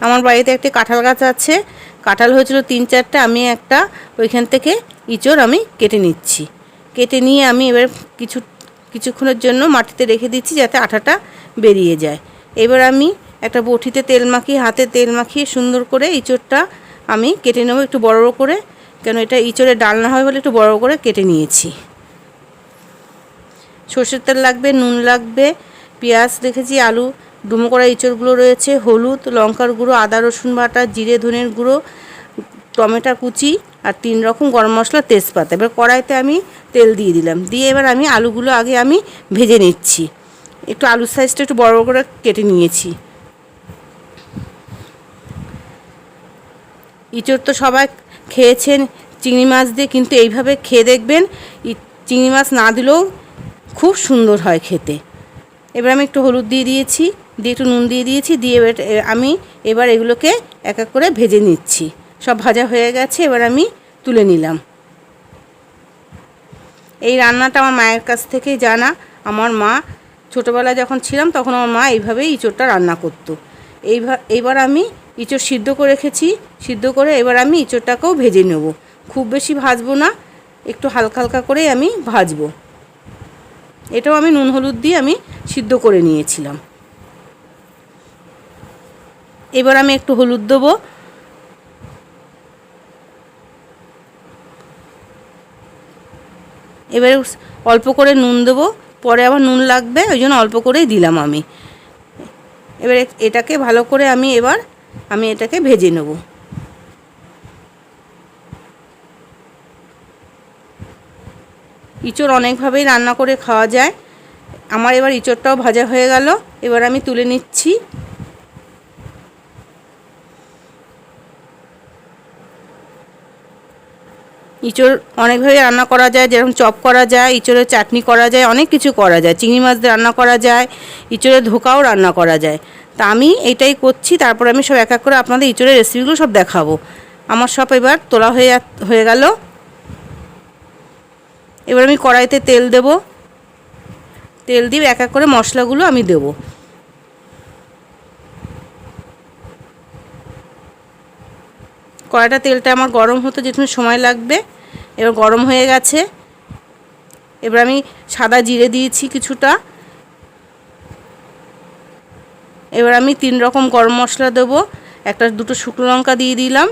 আমার বাড়িতে একটি কাঁঠাল গাছ আছে, কাঁঠাল হয়েছিল 3-4টা। আমি একটা ওইখান থেকে ইঁচড় আমি কেটে নিচ্ছি। কেটে নিয়ে আমি এবার কিছুক্ষণের জন্য মাটিতে রেখে দিচ্ছি যাতে আঠাটা বেরিয়ে যায়। এবার আমি একটা বটিতে তেল মাখিয়ে, হাতে তেল মাখিয়ে সুন্দর করে ইঁচড়টা আমি কেটে নেব একটু বড় বড় করে, কেন এটা ইঁচড়ের ডালনা হয় বলে একটু বড় বড় করে কেটে নিয়েছি। সর্ষের তেল লাগবে, নুন লাগবে, পেঁয়াজ রেখেছি, আলু, ডুমো করা ইঁচড়গুলো রয়েছে, হলুদ, লঙ্কার গুঁড়ো, আদা রসুন বাটা, জিরে ধনের গুঁড়ো, টমেটো কুচি আর 3 রকম গরম মশলা, তেজপাতা। এবার কড়াইতে আমি তেল দিয়ে দিলাম, দিয়ে এবার আমি আলুগুলো আগে আমি ভেজে নিচ্ছি। একটু আলুর সাইজটা একটু বড় বড় করে কেটে নিয়েছি। ইঁচড় তো সবাই খেয়েছেন চিংড়ি মাছ দিয়ে, কিন্তু এইভাবে খেয়ে দেখবেন, চিংড়ি মাছ না দিলেও খুব সুন্দর হয় খেতে। এবার আমি একটু হলুদ দিয়ে দিয়েছি, দিয়ে একটু নুন দিয়ে দিয়েছি, দিয়ে আমি এবার এগুলোকে এক এক করে ভেজে নিচ্ছি। সব ভাজা হয়ে গেছে, এবার আমি তুলে নিলাম। এই রান্নাটা আমার মায়ের কাছ থেকেই জানা। আমার মা ছোটোবেলায় যখন ছিলাম তখন আমার মা এইভাবেই ইঁচড়টা রান্না করতো। এইবার আমি ইঁচড় সিদ্ধ করে রেখেছি, সিদ্ধ করে এবার আমি ইঁচড়টাকেও ভেজে নেব। খুব বেশি ভাজবো না, একটু হালকা হালকা করেই আমি ভাজবো। এটাও আমি নুন হলুদ দিয়ে আমি সিদ্ধ করে নিয়েছিলাম। এবার আমি একটু হলুদ দেবো, এবারে অল্প করে নুন দেবো, পরে আবার নুন লাগবে, ওই জন্য অল্প করেই দিলাম আমি। এবারে এটাকে ভালো করে আমি এটাকে ভেজে নেব। ইঁচড় অনেকভাবেই রান্না করে খাওয়া যায়। আমার এবার ইঁচড়টাও ভাজা হয়ে গেল, এবার আমি তুলে নিচ্ছি। ইঁচড় অনেকভাবে রান্না করা যায়, যেরকম চপ করা যায়, ইঁচড়ের চাটনি করা যায়, অনেক কিছু করা যায়। চিংড়ি মাছ দিয়ে রান্না করা যায়, ইঁচড়ের ধোকাও রান্না করা যায়। তা আমি এইটাই করছি, তারপর আমি সব এক এক করে আপনাদের ইঁচড়ের রেসিপিগুলো সব দেখাবো। আমার সব এবার তোলা হয়ে গেল। এবার আমি কড়াইতে তেল দেব, তেল দিয়ে এক এক করে মশলাগুলো আমি দেব। কড়াইটা তেলটা আমার গরম হতে যেটুকু সময় লাগবে। এবার গরম হয়ে গেছে, এবার আমি সাদা জিরে দিয়েছি কিছুটা। এবার আমি 3 রকম গরম মশলা দেবো, দুটো শুকনো লঙ্কা দিয়ে দিলাম।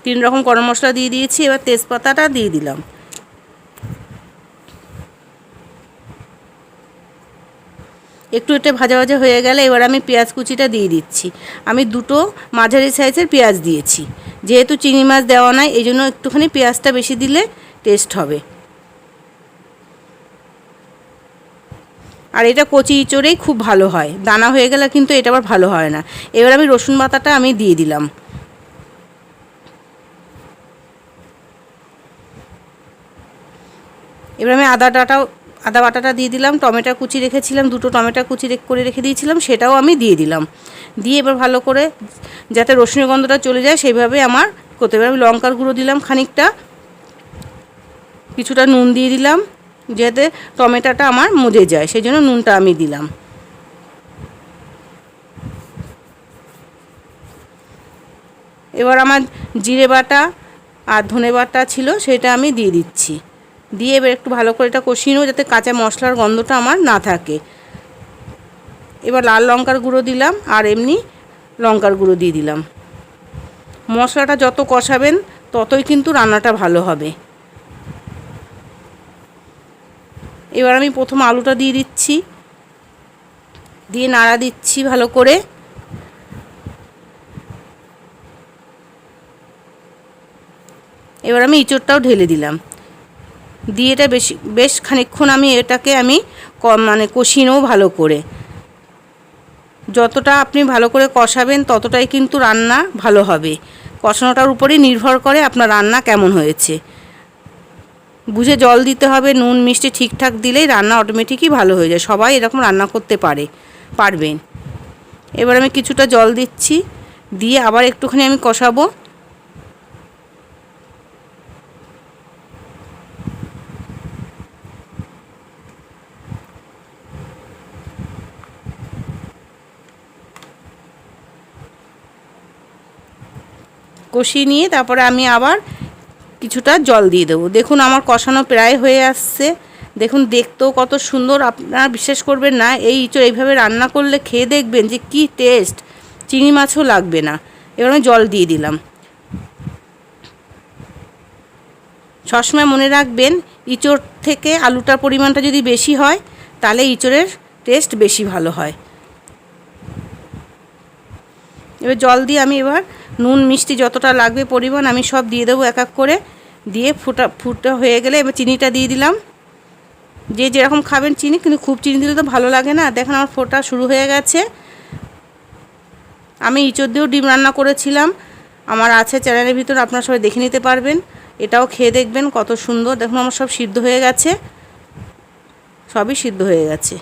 3 রকম গরম মশলা দিয়ে দিয়েছি, এবার তেজপাতাটা দিয়ে দিলাম। একটু এটা ভাজা ভাজা হয়ে গেলে এবার আমি পেঁয়াজ কুচিটা দিয়ে দিচ্ছি। আমি 2টো মাঝারি সাইজের পেঁয়াজ দিয়েছি, যেহেতু চিংড়ি মাছ দেওয়া নাই এই জন্য একটুখানি পেঁয়াজটা বেশি দিলে টেস্ট হবে। আর এটা কচি ইঁচড়েই খুব ভালো হয়, দানা হয়ে গেলে কিন্তু এটা আবার ভালো হয় না। এবার আমি রসুন বাটাটা আমি দিয়ে দিলাম। এবার আমি আদা বাটাটা দিয়ে দিলাম। টমেটো কুচি রেখেছিলাম, 2টো টমেটো কুচি করে রেখে দিয়েছিলাম, সেটাও আমি দিয়ে দিলাম। দিয়ে এবার ভালো করে যাতে রসুনের গন্ধটা চলে যায় সেইভাবে আমার করতে হবে। আমি লঙ্কার গুঁড়ো দিলাম খানিকটা, কিছুটা নুন দিয়ে দিলাম যাতে টমেটোটা আমার মজে যায়, সেই জন্য নুনটা আমি দিলাম। এবার আমার জিরে বাটা আর ধনে বাটা ছিল সেটা আমি দিয়ে দিচ্ছি। দিয়ে এবার একটু ভালো করে এটা কষিয়ে নেব যাতে কাঁচা মশলার গন্ধটা আমার না থাকে। এবার লাল লঙ্কার গুঁড়ো দিলাম আর এমনি লঙ্কার গুঁড়ো দিয়ে দিলাম। মশলাটা যত কষাবেন ততই কিন্তু রান্নাটা ভালো হবে। এবার আমি প্রথম আলুটা দিয়ে দিচ্ছি, দিয়ে নাড়া দিচ্ছি ভালো করে। এবার আমি ইঁচড়টাও ঢেলে দিলাম, দিয়ে এটা বেশ খানিকক্ষণ আমি এটাকে কষিয়ে নেব ভালো করে। যতটা আপনি ভালো করে কষাবেন ততটাই কিন্তু রান্না ভালো হবে। কষানোটার উপরেই নির্ভর করে আপনার রান্না কেমন হয়েছে। বুঝে জল দিতে হবে, নুন মিষ্টি ঠিকঠাক দিলেই রান্না অটোমেটিকই ভালো হয়ে যায়। সবাই এরকম রান্না করতে পারবেন। এবার আমি কিছুটা জল দিচ্ছি, দিয়ে আবার একটুখানি আমি কষাবো। কষিয়ে নিয়ে তারপরে আমি আবার কিছুটা জল দিয়ে দেবো। দেখুন আমার কষানো প্রায় হয়ে আসছে। দেখুন দেখতেও কত সুন্দর, আপনারা বিশ্বাস করবেন না, এই ইঁচড় এইভাবে রান্না করলে খেয়ে দেখবেন যে কি টেস্ট, চিংড়ি মাছও লাগবে না। এবার আমি জল দিয়ে দিলাম। সবসময় মনে রাখবেন ইঁচড় থেকে আলুটার পরিমাণটা যদি বেশি হয় তাহলে ইঁচড়ের টেস্ট বেশি ভালো হয়। এবার জল দিয়ে আমি এবার নুন মিষ্টি যতটা লাগবে পরিমাণ আমি সব দিয়ে দেবো এক এক করে। দিয়ে ফুটা হয়ে গেলে এবার চিনিটা দিয়ে দিলাম। যে যেরকম খাবেন চিনি, কিন্তু খুব চিনি দিলে তো ভালো লাগে না। দেখেন আমার ফোটা শুরু হয়ে গেছে। আমি ইঁচড় দিয়েও ডিম রান্না করেছিলাম, আমার আছে চ্যানেলের ভিতর, আপনারা সবাই দেখে নিতে পারবেন। এটাও খেয়ে দেখবেন কত সুন্দর। দেখুন আমার সব সিদ্ধ হয়ে গেছে, সবই সিদ্ধ হয়ে গেছে।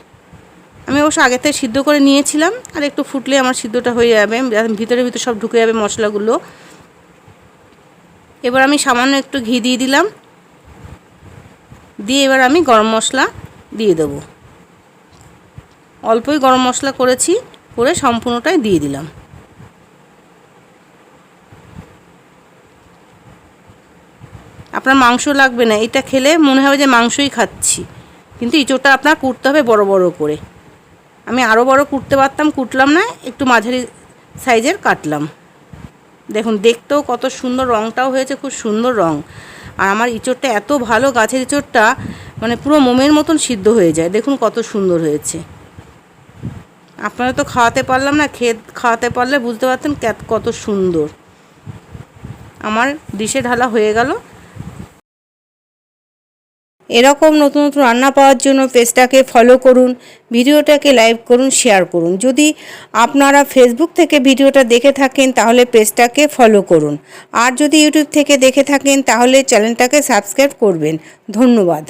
আমি অবশ্য আগে থেকে সিদ্ধ করে নিয়েছিলাম, আর একটু ফুটলে আমার সিদ্ধটা হয়ে যাবে, ভিতরে সব ঢুকে যাবে মশলাগুলো। এবার আমি সামান্য একটু ঘি দিয়ে দিলাম, দিয়ে এবার আমি গরম মশলা দিয়ে দেবো। অল্পই গরম মশলা করেছি, করে সম্পূর্ণটাই দিয়ে দিলাম। আপনার মাংস লাগবে না, এটা খেলে মনে হবে যে মাংসই খাচ্ছি, কিন্তু ইঁচড়টা আপনার কুটতে হবে বড় বড় করে। আমি আরও বড় কুটতে পারতাম, কুটলাম না, একটু মাঝারি সাইজের কাটলাম। দেখুন দেখতেও কত সুন্দর, রঙটাও হয়েছে খুব সুন্দর রঙ। আর আমার ইঁচড়টা এত ভালো, গাছের ইঁচড়টা মানে পুরো মোমের মতন সিদ্ধ হয়ে যায়। দেখুন কত সুন্দর হয়েছে। আপনারা তো খাওয়াতে পারলাম না, খেয়ে খাওয়াতে পারলে বুঝতে পারতেন কত সুন্দর। আমার ডিশে ঢালা হয়ে গেল। এরকম নতুন নতুন রান্না পাওয়ার জন্য পেজটাকে ফলো করুন, ভিডিওটাকে লাইক করুন, শেয়ার করুন। যদি আপনারা ফেসবুক থেকে ভিডিওটা দেখে থাকেন তাহলে পেজটাকে ফলো করুন, আর যদি ইউটিউব থেকে দেখে থাকেন তাহলে চ্যানেলটাকে সাবস্ক্রাইব করবেন। ধন্যবাদ।